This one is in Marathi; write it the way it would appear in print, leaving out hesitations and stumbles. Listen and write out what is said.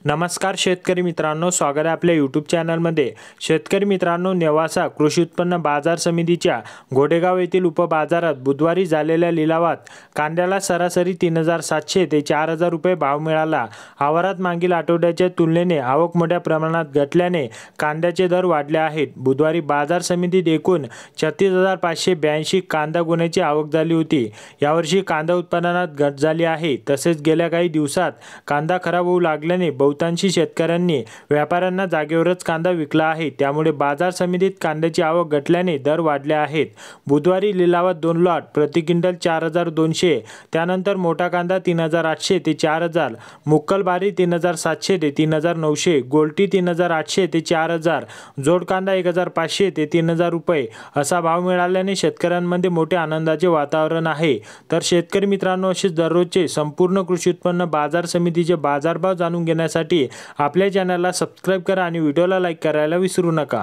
नमस्कार शेतकरी मित्रांनो, स्वागत आहे आपल्या यूट्यूब चॅनलमध्ये। शेतकरी मित्रांनो, नेवासा कृषी उत्पन्न बाजार समितीच्या घोडेगाव येथील उपबाजारात बुधवारी झालेल्या लिलावात कांद्याला सरासरी 3700 ते 4000 रुपये भाव मिळाला। आवारात मागील आठवड्याच्या तुलनेने आवक मोठ्या प्रमाणात घटल्याने कांद्याचे दर वाढले आहेत। बुधवारी बाजार समितीत एकूण 36582 कांदा गुन्ह्याची आवक झाली होती। यावर्षी कांदा उत्पादनात घट झाली आहे। तसेच गेल्या काही दिवसात कांदा खराब होऊ लागल्याने बहुतांशी शेतकऱ्यांनी व्यापाऱ्यांना जागेवरच कांदा विकला आहे। त्यामुळे बाजार समितीत कांद्याची आवक घटल्याने दर वाढले आहेत। बुधवारी लिलावात 2 लॉट प्रति क्विंटल 4200, त्यानंतर मोठा कांदा 3800 ते 4000, मुक्कल बारी 3700 ते 3900, गोल्टी 3800 ते 4000, जोड कांदा 1500 ते 3000 रुपये असा भाव मिळाल्याने शेतकऱ्यांमध्ये मोठे आनंदाचे वातावरण आहे। तर शेतकरी मित्रांनो, असेच दररोजचे संपूर्ण कृषी उत्पन्न बाजार समितीचे बाजारभाव जाणून घेण्यासाठी आपल्या चॅनलला सबस्क्राइब करा आणि व्हिडिओला लाईक करायला विसरू नका।